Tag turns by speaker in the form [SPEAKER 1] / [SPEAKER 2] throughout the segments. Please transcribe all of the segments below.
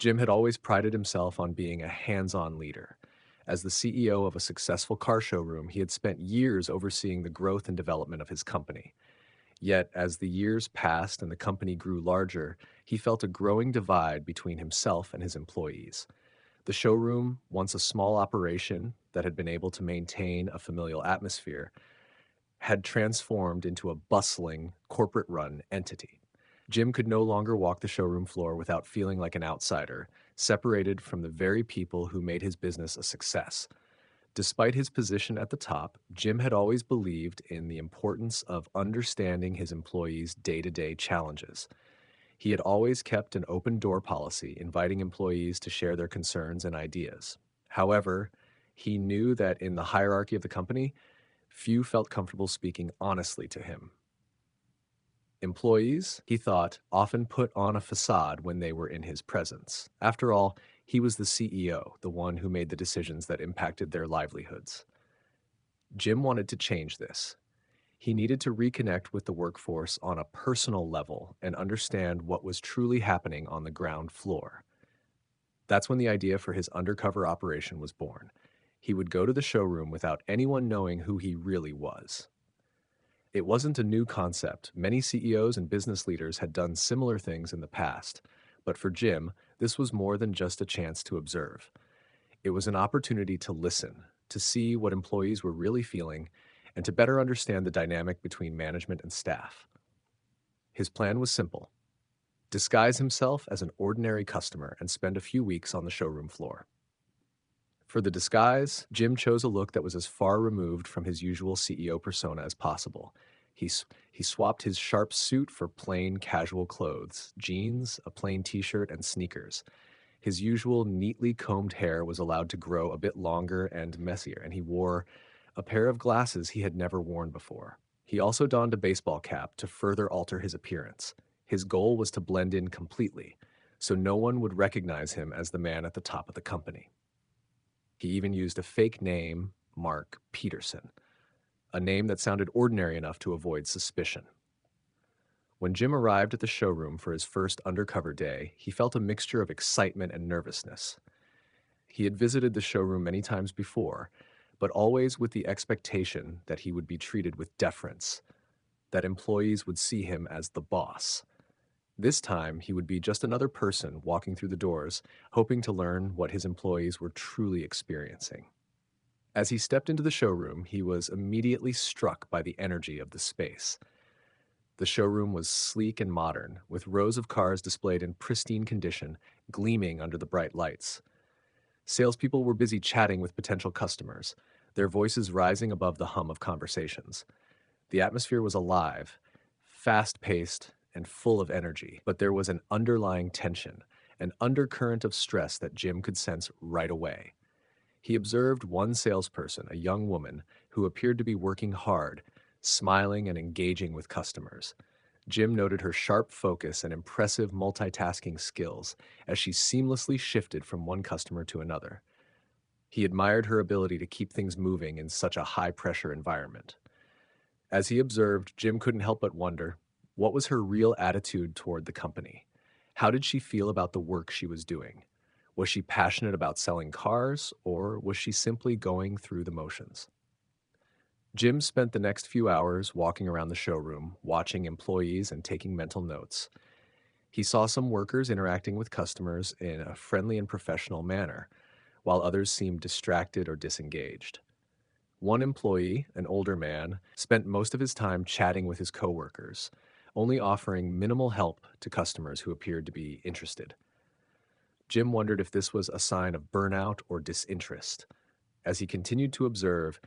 [SPEAKER 1] Jim had always prided himself on being a hands-on leader. As the CEO of a successful car showroom, he had spent years overseeing the growth and development of his company. Yet, as the years passed and the company grew larger, he felt a growing divide between himself and his employees. The showroom, once a small operation that had been able to maintain a familial atmosphere, had transformed into a bustling, corporate run entity. Jim could no longer walk the showroom floor without feeling like an outsider, separated from the very people who made his business a success. Despite his position at the top, Jim had always believed in the importance of understanding his employees' day to day challenges. He had always kept an open door policy, inviting employees to share their concerns and ideas. However, he knew that in the hierarchy of the company, few felt comfortable speaking honestly to him. Employees, he thought, often put on a facade when they were in his presence. After all, he was the CEO, the one who made the decisions that impacted their livelihoods. Jim wanted to change this. He needed to reconnect with the workforce on a personal level and understand what was truly happening on the ground floor. That's when the idea for his undercover operation was born. He would go to the showroom without anyone knowing who he really was. It wasn't a new concept. Many CEOs and business leaders had done similar things in the past. But for Jim, this was more than just a chance to observe. It was an opportunity to listen, to see what employees were really feeling, and to better understand the dynamic between management and staff. His plan was simple: disguise himself as an ordinary customer and spend a few weeks on the showroom floor. For the disguise, Jim chose a look that was as far removed from his usual CEO persona as possible. He swapped his sharp suit for plain, casual clothes, jeans, a plain t-shirt, and sneakers. His usual neatly combed hair was allowed to grow a bit longer and messier, and he wore a pair of glasses he had never worn before. He also donned a baseball cap to further alter his appearance. His goal was to blend in completely, so no one would recognize him as the man at the top of the company. He even used a fake name, Mark Peterson, a name that sounded ordinary enough to avoid suspicion. When Jim arrived at the showroom for his first undercover day, he felt a mixture of excitement and nervousness. He had visited the showroom many times before, but always with the expectation that he would be treated with deference, that employees would see him as the boss. This time, he would be just another person walking through the doors, hoping to learn what his employees were truly experiencing. As he stepped into the showroom, he was immediately struck by the energy of the space. The showroom was sleek and modern, with rows of cars displayed in pristine condition, gleaming under the bright lights. Salespeople were busy chatting with potential customers, their voices rising above the hum of conversations. The atmosphere was alive, fast-paced, and full of energy, but there was an underlying tension, an undercurrent of stress that Jim could sense right away. He observed one salesperson, a young woman, who appeared to be working hard, smiling and engaging with customers. Jim noted her sharp focus and impressive multitasking skills as she seamlessly shifted from one customer to another. He admired her ability to keep things moving in such a high-pressure environment. As he observed, Jim couldn't help but wonder, what was her real attitude toward the company? How did she feel about the work she was doing? Was she passionate about selling cars, or was she simply going through the motions? Jim spent the next few hours walking around the showroom, watching employees and taking mental notes. He saw some workers interacting with customers in a friendly and professional manner, while others seemed distracted or disengaged. One employee, an older man, spent most of his time chatting with his coworkers, only offering minimal help to customers who appeared to be interested. Jim wondered if this was a sign of burnout or disinterest. As he continued to observe,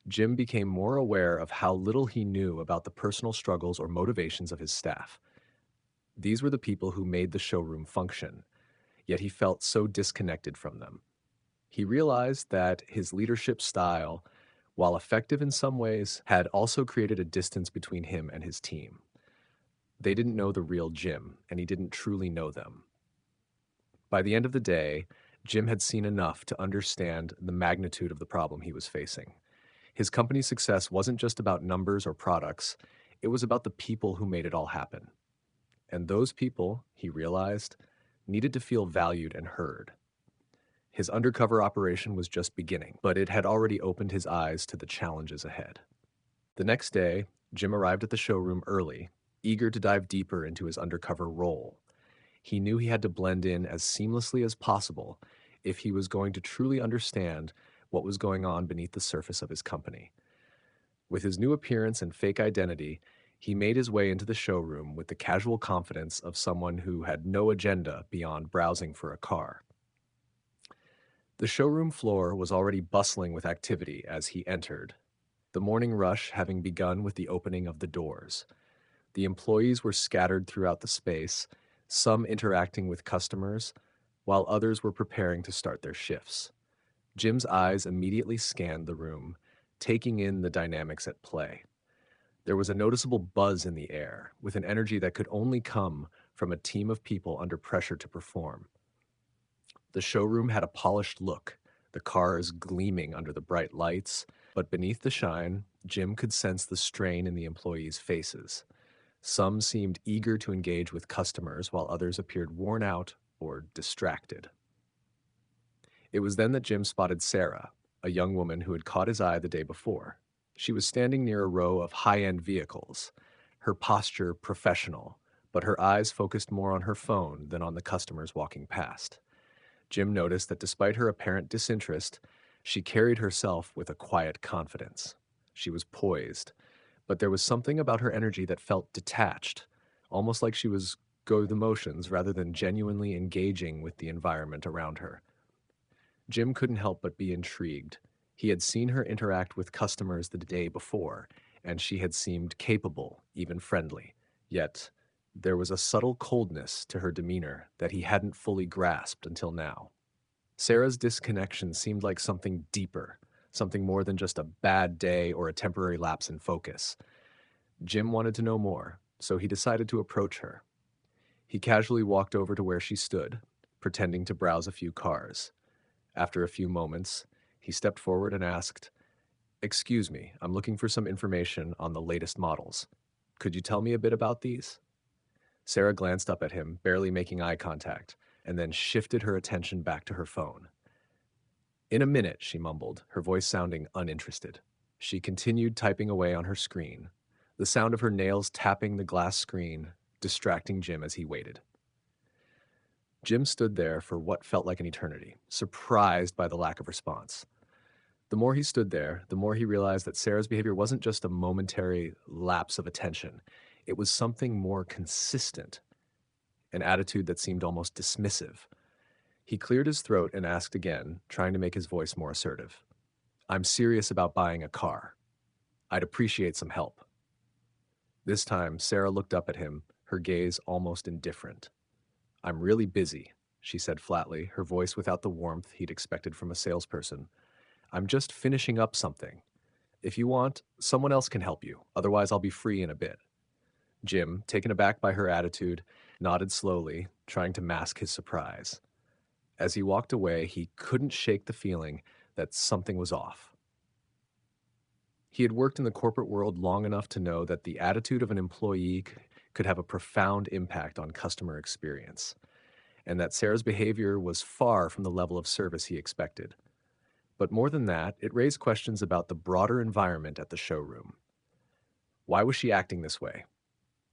[SPEAKER 1] Jim became more aware of how little he knew about the personal struggles or motivations of his staff. These were the people who made the showroom function, yet he felt so disconnected from them. He realized that his leadership style, while effective in some ways, had also created a distance between him and his team. They didn't know the real Jim, and he didn't truly know them. By the end of the day, Jim had seen enough to understand the magnitude of the problem he was facing. His company's success wasn't just about numbers or products, it was about the people who made it all happen. And those people, he realized, needed to feel valued and heard. His undercover operation was just beginning, but it had already opened his eyes to the challenges ahead. The next day, Jim arrived at the showroom early, eager to dive deeper into his undercover role. He knew he had to blend in as seamlessly as possible if he was going to truly understand what was going on beneath the surface of his company. With his new appearance and fake identity, he made his way into the showroom with the casual confidence of someone who had no agenda beyond browsing for a car. The showroom floor was already bustling with activity as he entered, the morning rush having begun with the opening of the doors. The employees were scattered throughout the space, some interacting with customers, while others were preparing to start their shifts. Jim's eyes immediately scanned the room, taking in the dynamics at play. There was a noticeable buzz in the air, with an energy that could only come from a team of people under pressure to perform. The showroom had a polished look, the cars gleaming under the bright lights, but beneath the shine, Jim could sense the strain in the employees' faces. Some seemed eager to engage with customers, while others appeared worn out or distracted. It was then that Jim spotted Sarah, a young woman who had caught his eye the day before. She was standing near a row of high-end vehicles, her posture professional, but her eyes focused more on her phone than on the customers walking past. Jim noticed that despite her apparent disinterest, she carried herself with a quiet confidence. She was poised, but there was something about her energy that felt detached, almost like she was go through the motions rather than genuinely engaging with the environment around her. Jim couldn't help but be intrigued. He had seen her interact with customers the day before, and she had seemed capable, even friendly. Yet, there was a subtle coldness to her demeanor that he hadn't fully grasped until now. Sarah's disconnection seemed like something deeper, something more than just a bad day or a temporary lapse in focus. Jim wanted to know more, so he decided to approach her. He casually walked over to where she stood, pretending to browse a few cars. After a few moments, he stepped forward and asked, "Excuse me, I'm looking for some information on the latest models. Could you tell me a bit about these?" Sarah glanced up at him, barely making eye contact, and then shifted her attention back to her phone. "In a minute," she mumbled, her voice sounding uninterested. She continued typing away on her screen, the sound of her nails tapping the glass screen distracting Jim as he waited. Jim stood there for what felt like an eternity, surprised by the lack of response. The more he stood there, the more he realized that Sarah's behavior wasn't just a momentary lapse of attention. It was something more consistent, an attitude that seemed almost dismissive. He cleared his throat and asked again, trying to make his voice more assertive. "I'm serious about buying a car. I'd appreciate some help." This time, Sarah looked up at him, her gaze almost indifferent. "I'm really busy," she said flatly, her voice without the warmth he'd expected from a salesperson. "I'm just finishing up something. If you want, someone else can help you. Otherwise, I'll be free in a bit." Jim, taken aback by her attitude, nodded slowly, trying to mask his surprise. As he walked away, he couldn't shake the feeling that something was off. He had worked in the corporate world long enough to know that the attitude of an employee could have a profound impact on customer experience, and that Sarah's behavior was far from the level of service he expected. But more than that, it raised questions about the broader environment at the showroom. Why was she acting this way?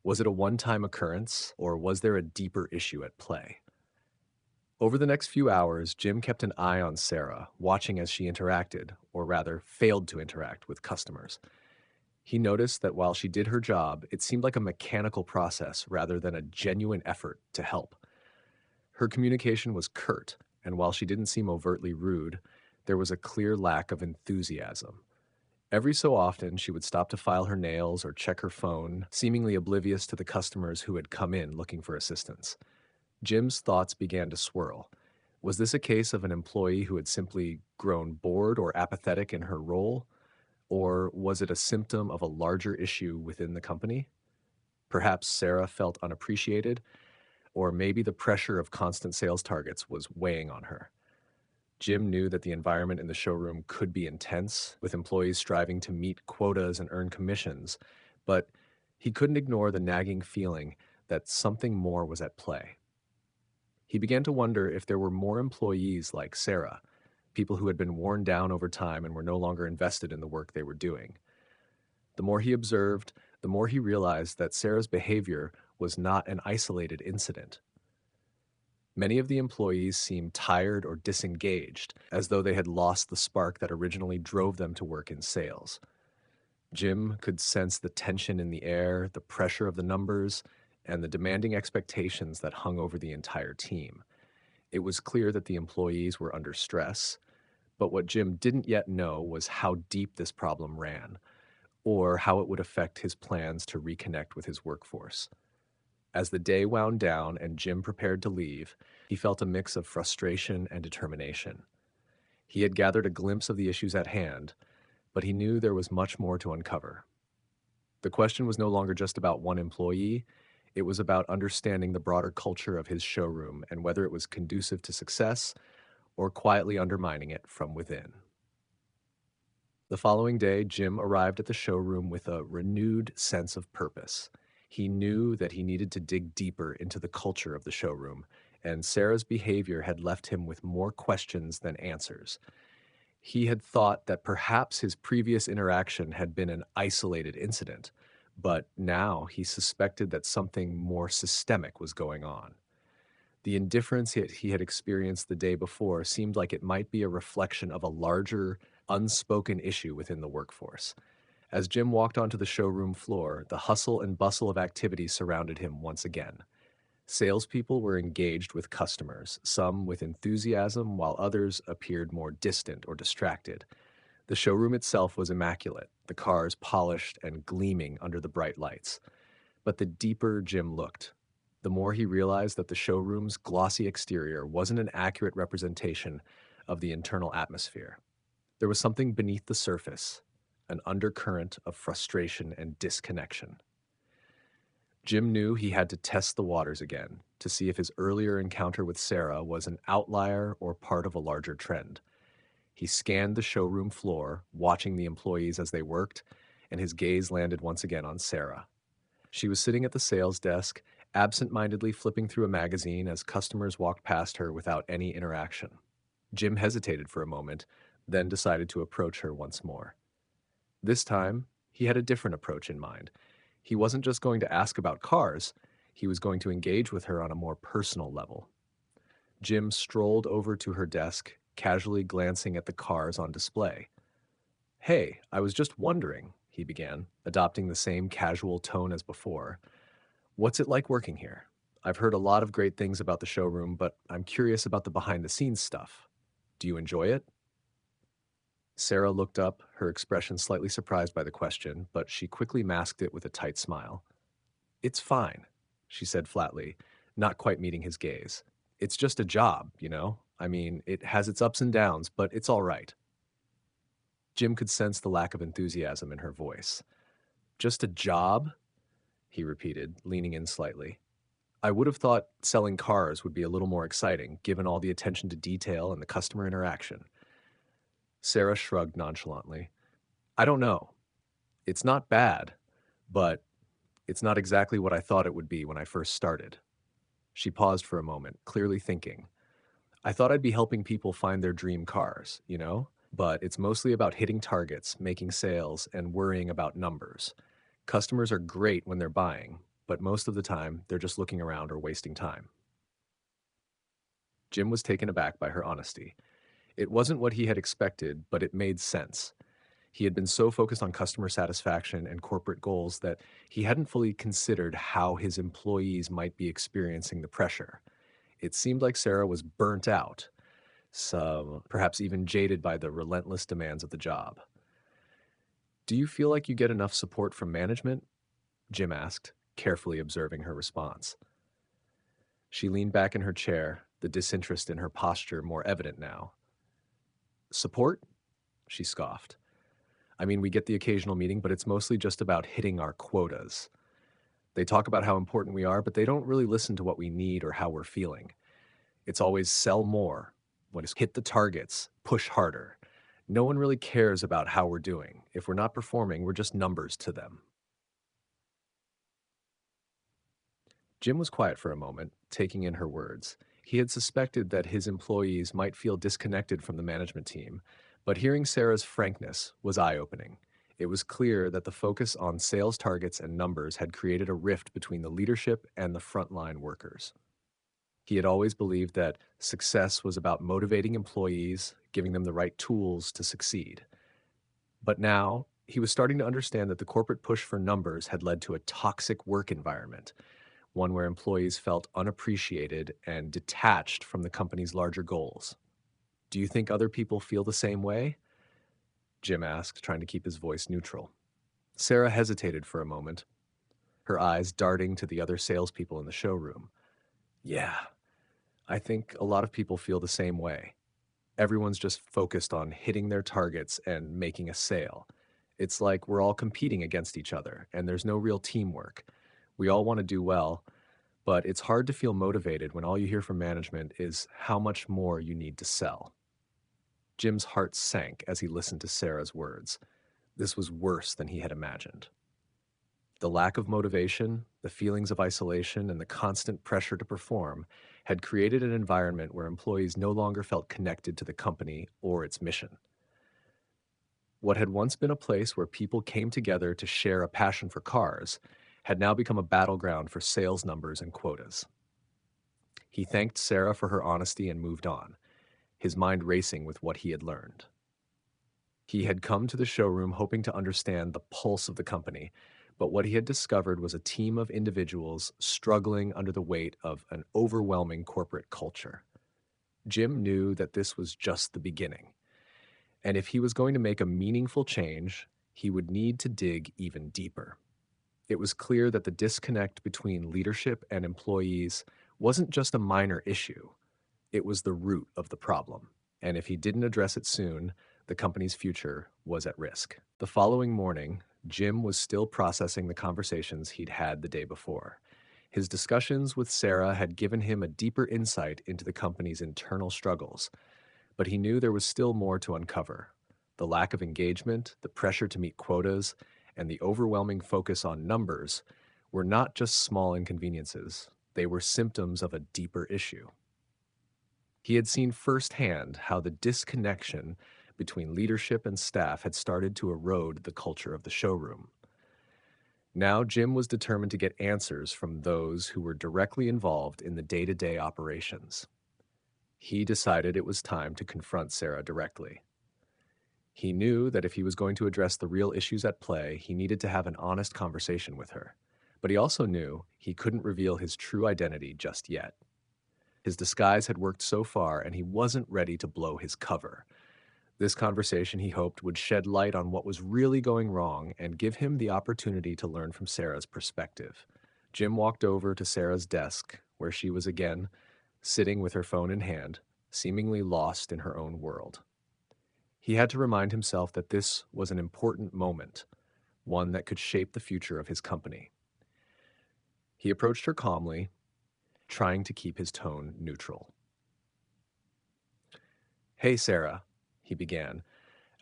[SPEAKER 1] Was it a one-time occurrence, or was there a deeper issue at play? Over the next few hours, Jim kept an eye on Sarah, watching as she interacted, or rather, failed to interact with customers. He noticed that while she did her job, it seemed like a mechanical process rather than a genuine effort to help. Her communication was curt, and while she didn't seem overtly rude, there was a clear lack of enthusiasm. Every so often, she would stop to file her nails or check her phone, seemingly oblivious to the customers who had come in looking for assistance. Jim's thoughts began to swirl. Was this a case of an employee who had simply grown bored or apathetic in her role? Or was it a symptom of a larger issue within the company? Perhaps Sarah felt unappreciated, or maybe the pressure of constant sales targets was weighing on her. Jim knew that the environment in the showroom could be intense, with employees striving to meet quotas and earn commissions, but he couldn't ignore the nagging feeling that something more was at play. He began to wonder if there were more employees like Sarah, people who had been worn down over time and were no longer invested in the work they were doing. The more he observed, the more he realized that Sarah's behavior was not an isolated incident. Many of the employees seemed tired or disengaged, as though they had lost the spark that originally drove them to work in sales. Jim could sense the tension in the air, the pressure of the numbers, and the demanding expectations that hung over the entire team. It was clear that the employees were under stress, but what Jim didn't yet know was how deep this problem ran, or how it would affect his plans to reconnect with his workforce. As the day wound down and Jim prepared to leave, he felt a mix of frustration and determination. He had gathered a glimpse of the issues at hand, but he knew there was much more to uncover. The question was no longer just about one employee, it was about understanding the broader culture of his showroom and whether it was conducive to success or quietly undermining it from within. The following day, Jim arrived at the showroom with a renewed sense of purpose. He knew that he needed to dig deeper into the culture of the showroom, and Sarah's behavior had left him with more questions than answers. He had thought that perhaps his previous interaction had been an isolated incident, but now he suspected that something more systemic was going on. The indifference he had experienced the day before seemed like it might be a reflection of a larger, unspoken issue within the workforce. As Jim walked onto the showroom floor, the hustle and bustle of activity surrounded him once again. Salespeople were engaged with customers, some with enthusiasm, while others appeared more distant or distracted. The showroom itself was immaculate, the cars polished and gleaming under the bright lights. But the deeper Jim looked, the more he realized that the showroom's glossy exterior wasn't an accurate representation of the internal atmosphere. There was something beneath the surface, an undercurrent of frustration and disconnection. Jim knew he had to test the waters again to see if his earlier encounter with Sarah was an outlier or part of a larger trend. He scanned the showroom floor, watching the employees as they worked, and his gaze landed once again on Sarah. She was sitting at the sales desk, absent-mindedly flipping through a magazine as customers walked past her without any interaction. Jim hesitated for a moment, then decided to approach her once more. This time, he had a different approach in mind. He wasn't just going to ask about cars, he was going to engage with her on a more personal level. Jim strolled over to her desk, casually glancing at the cars on display. "Hey, I was just wondering," he began, adopting the same casual tone as before. "What's it like working here? I've heard a lot of great things about the showroom, but I'm curious about the behind-the-scenes stuff. Do you enjoy it?" Sarah looked up, her expression slightly surprised by the question, but she quickly masked it with a tight smile. "It's fine," she said flatly, not quite meeting his gaze. "It's just a job, you know? I mean, it has its ups and downs, but it's all right." Jim could sense the lack of enthusiasm in her voice. "Just a job?" he repeated, leaning in slightly. "I would have thought selling cars would be a little more exciting, given all the attention to detail and the customer interaction." Sarah shrugged nonchalantly. "I don't know. It's not bad, but it's not exactly what I thought it would be when I first started." She paused for a moment, clearly thinking. "I thought I'd be helping people find their dream cars, you know? But it's mostly about hitting targets, making sales, and worrying about numbers. Customers are great when they're buying, but most of the time, they're just looking around or wasting time." Jim was taken aback by her honesty. It wasn't what he had expected, but it made sense. He had been so focused on customer satisfaction and corporate goals that he hadn't fully considered how his employees might be experiencing the pressure. It seemed like Sarah was burnt out, so perhaps even jaded by the relentless demands of the job. "Do you feel like you get enough support from management?" Jim asked, carefully observing her response. She leaned back in her chair, the disinterest in her posture more evident now. "Support?" she scoffed. "I mean, we get the occasional meeting, but it's mostly just about hitting our quotas. They talk about how important we are, but they don't really listen to what we need or how we're feeling. It's always sell more, when it's hit the targets, push harder. No one really cares about how we're doing. If we're not performing, we're just numbers to them." Jim was quiet for a moment, taking in her words. He had suspected that his employees might feel disconnected from the management team, but hearing Sarah's frankness was eye-opening. It was clear that the focus on sales targets and numbers had created a rift between the leadership and the frontline workers. He had always believed that success was about motivating employees, giving them the right tools to succeed. But now, he was starting to understand that the corporate push for numbers had led to a toxic work environment, one where employees felt unappreciated and detached from the company's larger goals. Do you think other people feel the same way? Jim asked, trying to keep his voice neutral. Sarah hesitated for a moment, her eyes darting to the other salespeople in the showroom. Yeah, I think a lot of people feel the same way. Everyone's just focused on hitting their targets and making a sale. It's like we're all competing against each other, and there's no real teamwork. We all want to do well, but it's hard to feel motivated when all you hear from management is how much more you need to sell. Jim's heart sank as he listened to Sarah's words. This was worse than he had imagined. The lack of motivation, the feelings of isolation, and the constant pressure to perform had created an environment where employees no longer felt connected to the company or its mission. What had once been a place where people came together to share a passion for cars had now become a battleground for sales numbers and quotas. He thanked Sarah for her honesty and moved on, his mind racing with what he had learned. He had come to the showroom hoping to understand the pulse of the company, but what he had discovered was a team of individuals struggling under the weight of an overwhelming corporate culture. Jim knew that this was just the beginning, and if he was going to make a meaningful change, he would need to dig even deeper. It was clear that the disconnect between leadership and employees wasn't just a minor issue, it was the root of the problem. And if he didn't address it soon, the company's future was at risk. The following morning, Jim was still processing the conversations he'd had the day before. His discussions with Sarah had given him a deeper insight into the company's internal struggles, but he knew there was still more to uncover. The lack of engagement, the pressure to meet quotas, and the overwhelming focus on numbers were not just small inconveniences, they were symptoms of a deeper issue. He had seen firsthand how the disconnection between leadership and staff had started to erode the culture of the showroom. Now, Jim was determined to get answers from those who were directly involved in the day-to-day operations. He decided it was time to confront Sarah directly. He knew that if he was going to address the real issues at play, he needed to have an honest conversation with her. But he also knew he couldn't reveal his true identity just yet. His disguise had worked so far, and he wasn't ready to blow his cover. This conversation, he hoped, would shed light on what was really going wrong and give him the opportunity to learn from Sarah's perspective. Jim walked over to Sarah's desk, where she was again, sitting with her phone in hand, seemingly lost in her own world. He had to remind himself that this was an important moment, one that could shape the future of his company. He approached her calmly, trying to keep his tone neutral. "Hey, Sarah," he began.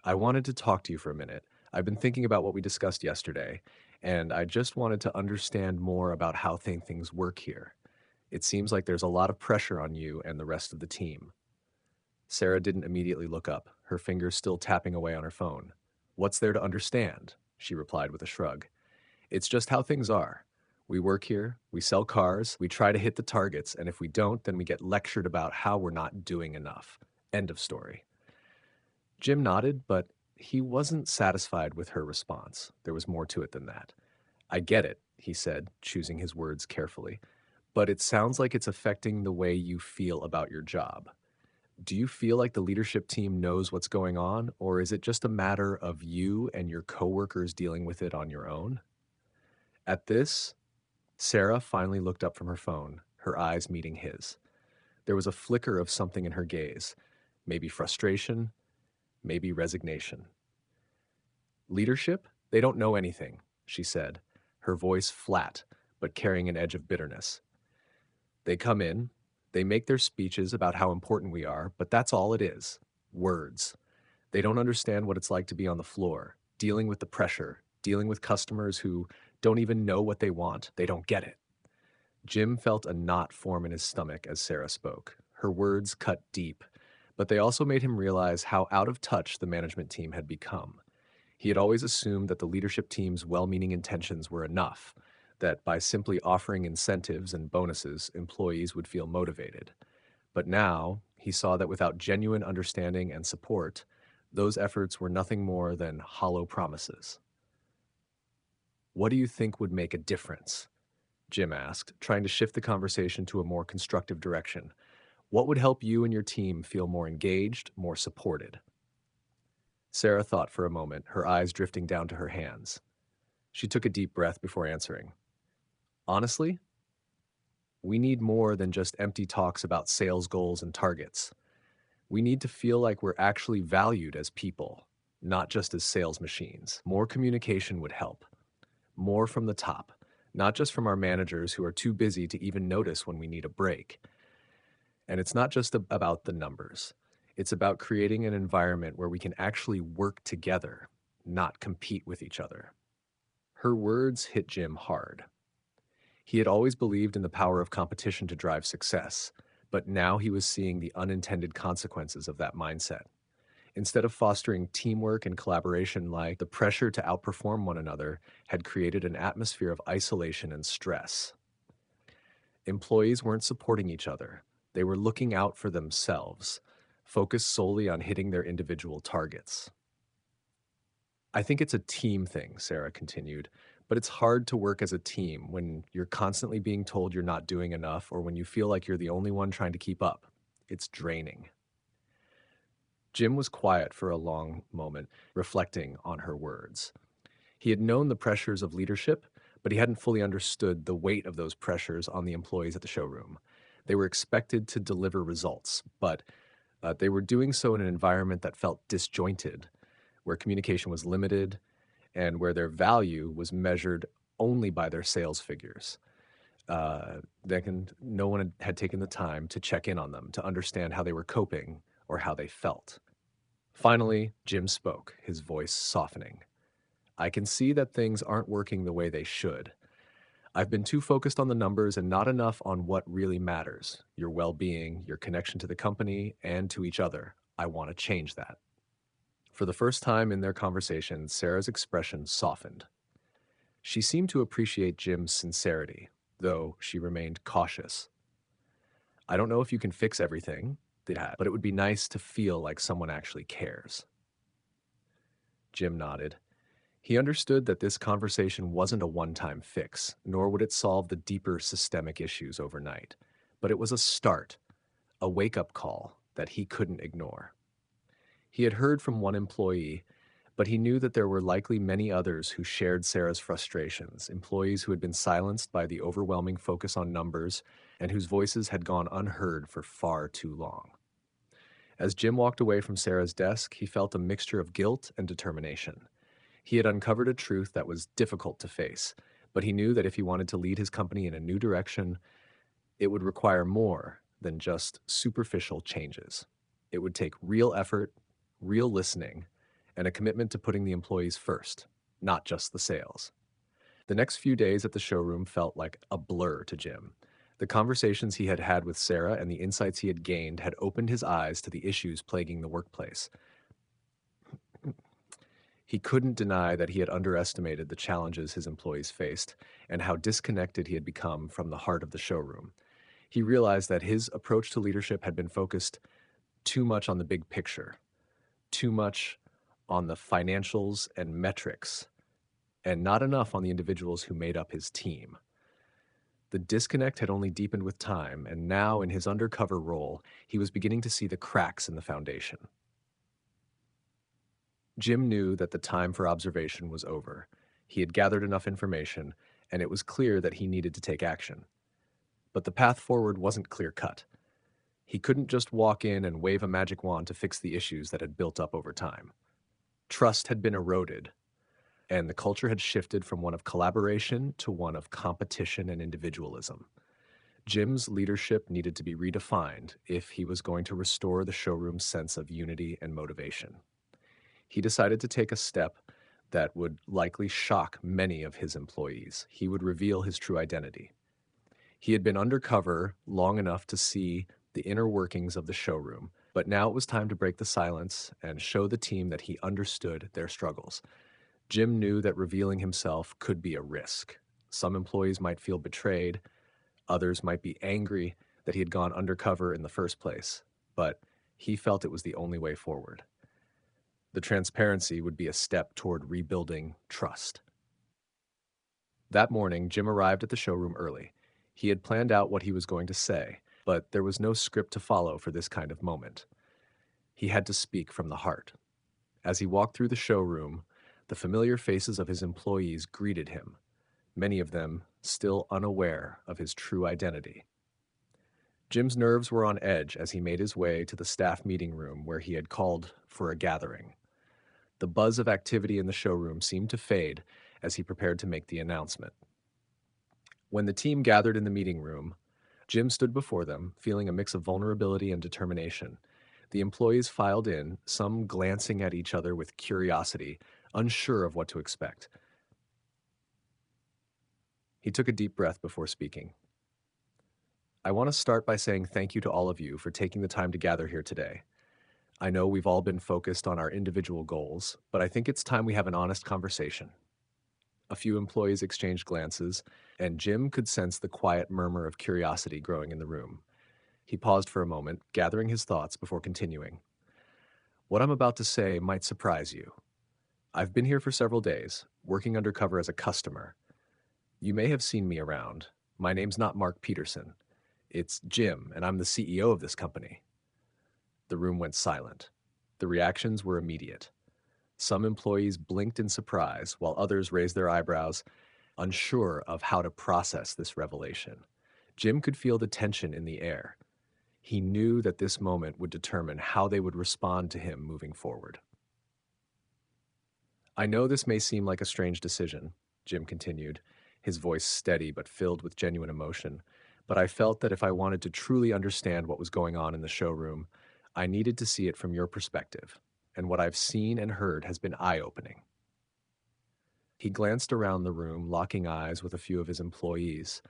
[SPEAKER 1] "I wanted to talk to you for a minute. I've been thinking about what we discussed yesterday, and I just wanted to understand more about how things work here. It seems like there's a lot of pressure on you and the rest of the team." Sarah didn't immediately look up, her fingers still tapping away on her phone. "What's there to understand?" she replied with a shrug. "It's just how things are. We work here, we sell cars, we try to hit the targets, and if we don't, then we get lectured about how we're not doing enough. End of story." Jim nodded, but he wasn't satisfied with her response. There was more to it than that. "I get it," he said, choosing his words carefully, "but it sounds like it's affecting the way you feel about your job. Do you feel like the leadership team knows what's going on, or is it just a matter of you and your coworkers dealing with it on your own?" At this, Sarah finally looked up from her phone, her eyes meeting his. There was a flicker of something in her gaze, maybe frustration, maybe resignation. "Leadership? They don't know anything," she said, her voice flat, but carrying an edge of bitterness. "They come in, they make their speeches about how important we are, but that's all it is. Words. They don't understand what it's like to be on the floor, dealing with the pressure, dealing with customers who don't even know what they want. They don't get it." Jim felt a knot form in his stomach as Sarah spoke. Her words cut deep, but they also made him realize how out of touch the management team had become. He had always assumed that the leadership team's well meaning intentions were enough, that by simply offering incentives and bonuses, employees would feel motivated. But now, he saw that without genuine understanding and support, those efforts were nothing more than hollow promises. What do you think would make a difference? Jim asked, trying to shift the conversation to a more constructive direction. What would help you and your team feel more engaged, more supported? Sarah thought for a moment, her eyes drifting down to her hands. She took a deep breath before answering. Honestly, we need more than just empty talks about sales goals and targets. We need to feel like we're actually valued as people, not just as sales machines. More communication would help. More from the top, not just from our managers who are too busy to even notice when we need a break. And it's not just about the numbers. It's about creating an environment where we can actually work together, not compete with each other. Her words hit Jim hard. He had always believed in the power of competition to drive success, but now he was seeing the unintended consequences of that mindset. Instead of fostering teamwork and collaboration, the pressure to outperform one another had created an atmosphere of isolation and stress. Employees weren't supporting each other. They were looking out for themselves, focused solely on hitting their individual targets. I think it's a team thing, Sarah continued, but it's hard to work as a team when you're constantly being told you're not doing enough or when you feel like you're the only one trying to keep up. It's draining. Jim was quiet for a long moment, reflecting on her words. He had known the pressures of leadership, but he hadn't fully understood the weight of those pressures on the employees at the showroom. They were expected to deliver results, but they were doing so in an environment that felt disjointed, where communication was limited, and where their value was measured only by their sales figures. No one had taken the time to check in on them, to understand how they were coping or how they felt. Finally, Jim spoke, his voice softening. I can see that things aren't working the way they should. I've been too focused on the numbers and not enough on what really matters, your well-being, your connection to the company, and to each other. I want to change that. For the first time in their conversation, Sarah's expression softened. She seemed to appreciate Jim's sincerity, though she remained cautious. I don't know if you can fix everything, but it would be nice to feel like someone actually cares. Jim nodded. He understood that this conversation wasn't a one-time fix, nor would it solve the deeper systemic issues overnight. But it was a start, a wake-up call that he couldn't ignore. He had heard from one employee, but he knew that there were likely many others who shared Sarah's frustrations, employees who had been silenced by the overwhelming focus on numbers and whose voices had gone unheard for far too long. As Jim walked away from Sarah's desk, he felt a mixture of guilt and determination. He had uncovered a truth that was difficult to face, but he knew that if he wanted to lead his company in a new direction, it would require more than just superficial changes. It would take real effort, real listening, and a commitment to putting the employees first, not just the sales. The next few days at the showroom felt like a blur to Jim. The conversations he had had with Sarah and the insights he had gained had opened his eyes to the issues plaguing the workplace. He couldn't deny that he had underestimated the challenges his employees faced and how disconnected he had become from the heart of the showroom. He realized that his approach to leadership had been focused too much on the big picture, too much on the financials and metrics, and not enough on the individuals who made up his team. The disconnect had only deepened with time, and now in his undercover role, he was beginning to see the cracks in the foundation. Jim knew that the time for observation was over. He had gathered enough information, and it was clear that he needed to take action. But the path forward wasn't clear-cut. He couldn't just walk in and wave a magic wand to fix the issues that had built up over time. Trust had been eroded, and the culture had shifted from one of collaboration to one of competition and individualism. Jim's leadership needed to be redefined if he was going to restore the showroom's sense of unity and motivation. He decided to take a step that would likely shock many of his employees. He would reveal his true identity. He had been undercover long enough to see the inner workings of the showroom, but now it was time to break the silence and show the team that he understood their struggles. Jim knew that revealing himself could be a risk. Some employees might feel betrayed, others might be angry that he had gone undercover in the first place, but he felt it was the only way forward. The transparency would be a step toward rebuilding trust. That morning, Jim arrived at the showroom early. He had planned out what he was going to say, but there was no script to follow for this kind of moment. He had to speak from the heart. As he walked through the showroom, the familiar faces of his employees greeted him, many of them still unaware of his true identity. Jim's nerves were on edge as he made his way to the staff meeting room where he had called for a gathering. The buzz of activity in the showroom seemed to fade as he prepared to make the announcement. When the team gathered in the meeting room, Jim stood before them, feeling a mix of vulnerability and determination. The employees filed in, some glancing at each other with curiosity, unsure of what to expect. He took a deep breath before speaking. I want to start by saying thank you to all of you for taking the time to gather here today. I know we've all been focused on our individual goals, but I think it's time we have an honest conversation. A few employees exchanged glances, and Jim could sense the quiet murmur of curiosity growing in the room. He paused for a moment, gathering his thoughts before continuing. What I'm about to say might surprise you. I've been here for several days, working undercover as a customer. You may have seen me around. My name's not Mark Peterson. It's Jim, and I'm the CEO of this company. The room went silent. The reactions were immediate. Some employees blinked in surprise, while others raised their eyebrows, unsure of how to process this revelation. Jim could feel the tension in the air. He knew that this moment would determine how they would respond to him moving forward. I know this may seem like a strange decision, Jim continued, his voice steady but filled with genuine emotion, but I felt that if I wanted to truly understand what was going on in the showroom, I needed to see it from your perspective, and what I've seen and heard has been eye-opening. He glanced around the room, locking eyes with a few of his employees,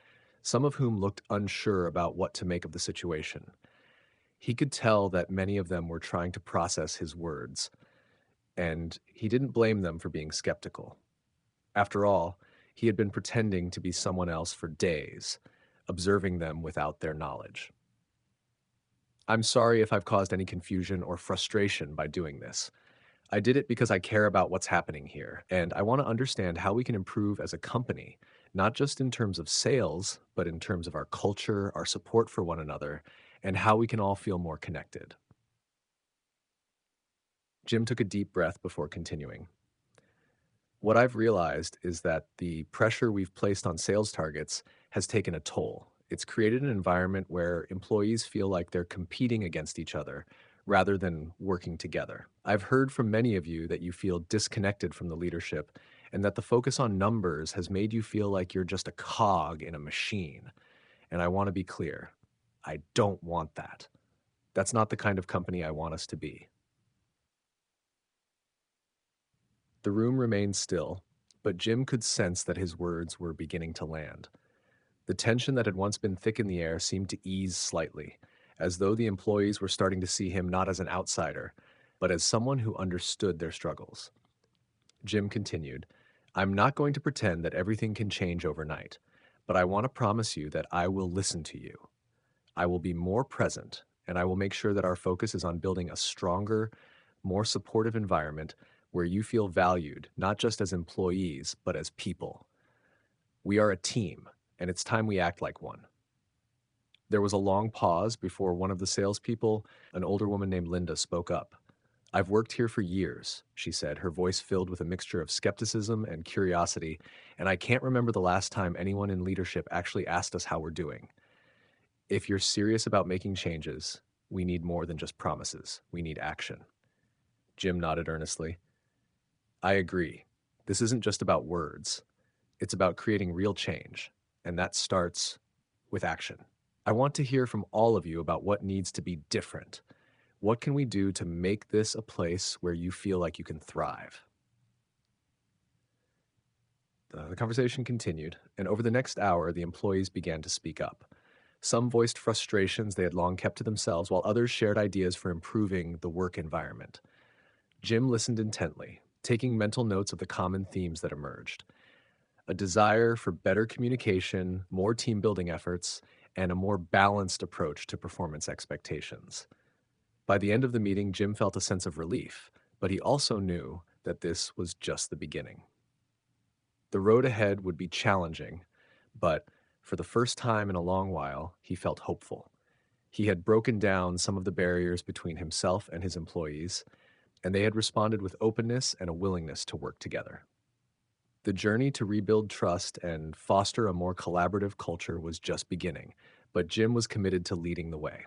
[SPEAKER 1] some of whom looked unsure about what to make of the situation. He could tell that many of them were trying to process his words, and he didn't blame them for being skeptical. After all, he had been pretending to be someone else for days, observing them without their knowledge. I'm sorry if I've caused any confusion or frustration by doing this. I did it because I care about what's happening here, and I want to understand how we can improve as a company, not just in terms of sales, but in terms of our culture, our support for one another, and how we can all feel more connected. Jim took a deep breath before continuing. What I've realized is that the pressure we've placed on sales targets has taken a toll. It's created an environment where employees feel like they're competing against each other rather than working together. I've heard from many of you that you feel disconnected from the leadership and that the focus on numbers has made you feel like you're just a cog in a machine. And I want to be clear, I don't want that. That's not the kind of company I want us to be. The room remained still, but Jim could sense that his words were beginning to land. The tension that had once been thick in the air seemed to ease slightly, as though the employees were starting to see him not as an outsider, but as someone who understood their struggles. Jim continued, I'm not going to pretend that everything can change overnight, but I want to promise you that I will listen to you. I will be more present, and I will make sure that our focus is on building a stronger, more supportive environment where you feel valued, not just as employees, but as people. We are a team, and it's time we act like one. There was a long pause before one of the salespeople, an older woman named Linda, spoke up. I've worked here for years, she said, her voice filled with a mixture of skepticism and curiosity, and I can't remember the last time anyone in leadership actually asked us how we're doing. If you're serious about making changes, we need more than just promises. We need action. Jim nodded earnestly. I agree. This isn't just about words. It's about creating real change, and that starts with action. I want to hear from all of you about what needs to be different. What can we do to make this a place where you feel like you can thrive? The conversation continued, and over the next hour, the employees began to speak up. Some voiced frustrations they had long kept to themselves, while others shared ideas for improving the work environment. Jim listened intently, taking mental notes of the common themes that emerged: a desire for better communication, more team building efforts, and a more balanced approach to performance expectations. By the end of the meeting, Jim felt a sense of relief, but he also knew that this was just the beginning. The road ahead would be challenging, but for the first time in a long while, he felt hopeful. He had broken down some of the barriers between himself and his employees, and they had responded with openness and a willingness to work together. The journey to rebuild trust and foster a more collaborative culture was just beginning, but Jim was committed to leading the way.